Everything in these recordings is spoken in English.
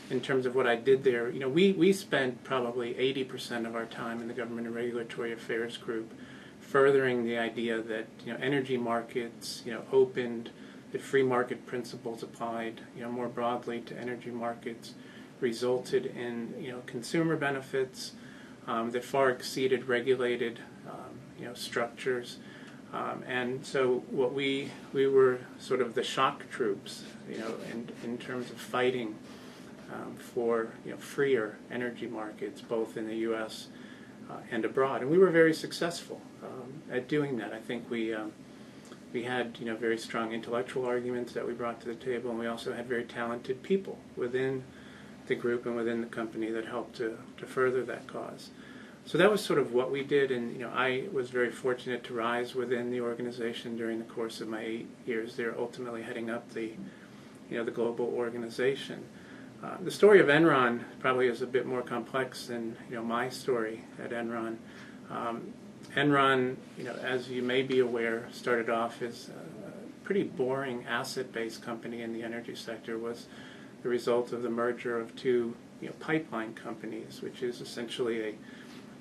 in terms of what I did there, we spent probably 80% of our time in the Government and Regulatory Affairs group furthering the idea that energy markets opened, that free market principles applied more broadly to energy markets resulted in consumer benefits that far exceeded regulated structures. And so what we were sort of the shock troops in terms of fighting for freer energy markets both in the U.S. And abroad, and we were very successful at doing that. I think we had very strong intellectual arguments that we brought to the table, and we also had very talented people within the group and within the company that helped to further that cause. So that was sort of what we did, and I was very fortunate to rise within the organization during the course of my 8 years there, ultimately heading up the the global organization. The story of Enron probably is a bit more complex than my story at Enron. Enron, as you may be aware, started off as a pretty boring asset-based company in the energy sector. Was the result of the merger of two pipeline companies, which is essentially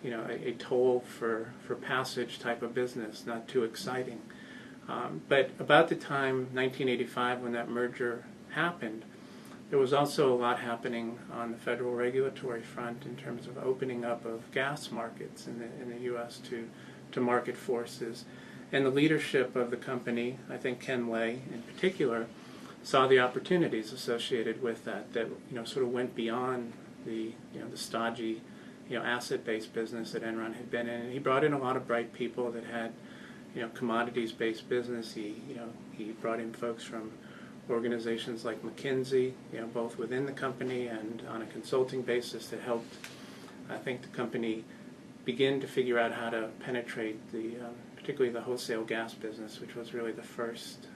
a toll for passage type of business, not too exciting. But about the time 1985 when that merger happened, there was also a lot happening on the federal regulatory front in terms of opening up of gas markets in the U.S. to market forces. And the leadership of the company, I think Ken Lay in particular, saw the opportunities associated with that sort of went beyond the stodgy asset-based business that Enron had been in. And he brought in a lot of bright people that had commodities-based business. He brought in folks from organizations like McKinsey, both within the company and on a consulting basis that helped, I think, the company begin to figure out how to penetrate particularly the wholesale gas business, which was really the first,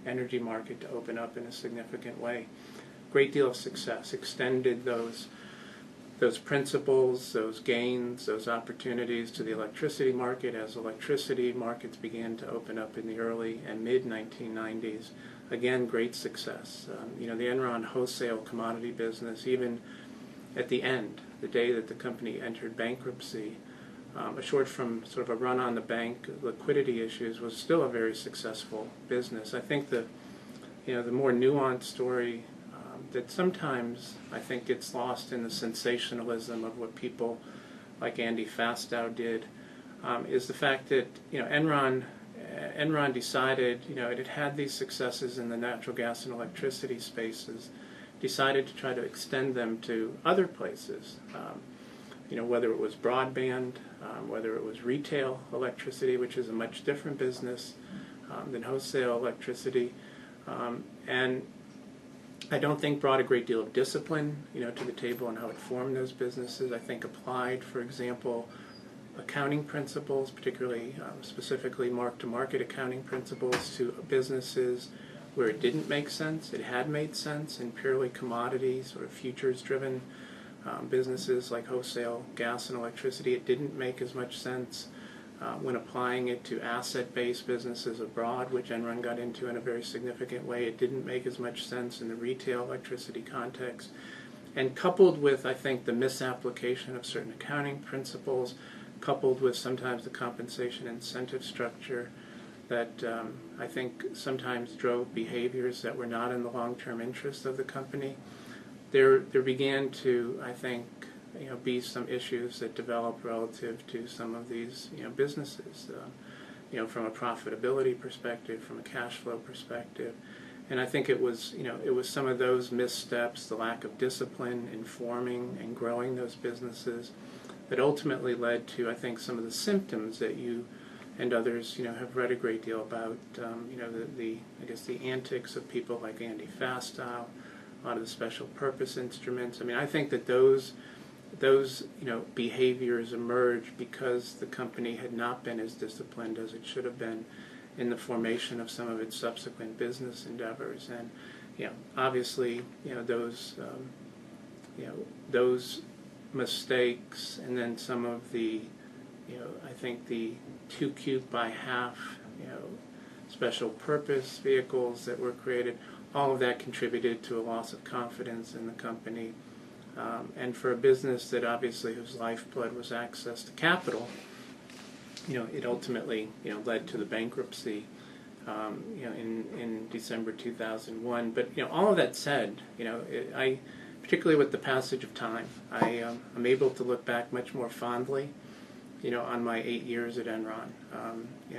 energy market to open up in a significant way. Great deal of success. Extended those principles, those gains, those opportunities to the electricity market as electricity markets began to open up in the early and mid-1990s. Again, great success. The Enron wholesale commodity business, even at the end, the day that the company entered bankruptcy, short from sort of a run on the bank liquidity issues, was still a very successful business. I think the more nuanced story that sometimes I think gets lost in the sensationalism of what people like Andy Fastow did is the fact that Enron decided it had these successes in the natural gas and electricity spaces, decided to try to extend them to other places. Whether it was broadband, whether it was retail electricity, which is a much different business than wholesale electricity, and I don't think brought a great deal of discipline, to the table on how it formed those businesses. I think applied, for example, accounting principles, particularly specifically mark-to-market accounting principles, to businesses where it didn't make sense. It had made sense in purely commodity, sort of futures-driven businesses like wholesale gas and electricity. It didn't make as much sense when applying it to asset-based businesses abroad, which Enron got into in a very significant way. It didn't make as much sense in the retail electricity context. And coupled with, I think, the misapplication of certain accounting principles, coupled with sometimes the compensation incentive structure that I think sometimes drove behaviors that were not in the long-term interest of the company, there began to, I think, be some issues that developed relative to some of these businesses, from a profitability perspective, from a cash flow perspective. And I think it was some of those missteps, the lack of discipline in forming and growing those businesses, that ultimately led to, I think, some of the symptoms that you and others have read a great deal about. The antics of people like Andy Fastow, a lot of the special purpose instruments. I mean, I think that those behaviors emerged because the company had not been as disciplined as it should have been in the formation of some of its subsequent business endeavors. And obviously those mistakes, and then some of the I think the too cute by half special purpose vehicles that were created, all of that contributed to a loss of confidence in the company. And for a business that obviously whose lifeblood was access to capital, it ultimately, led to the bankruptcy, in December 2001. But, all of that said, particularly with the passage of time, I'm able to look back much more fondly, on my 8 years at Enron.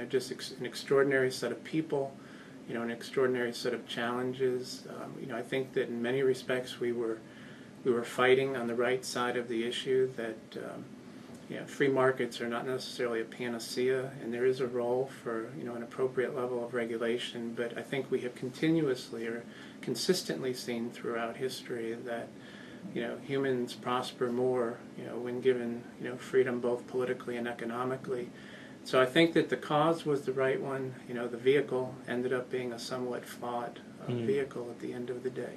Just an extraordinary set of people, an extraordinary set of challenges. I think that in many respects we were fighting on the right side of the issue, that free markets are not necessarily a panacea, and there is a role for an appropriate level of regulation. But I think we have continuously or consistently seen throughout history that humans prosper more when given freedom both politically and economically. So I think that the cause was the right one. The vehicle ended up being a somewhat flawed vehicle at the end of the day.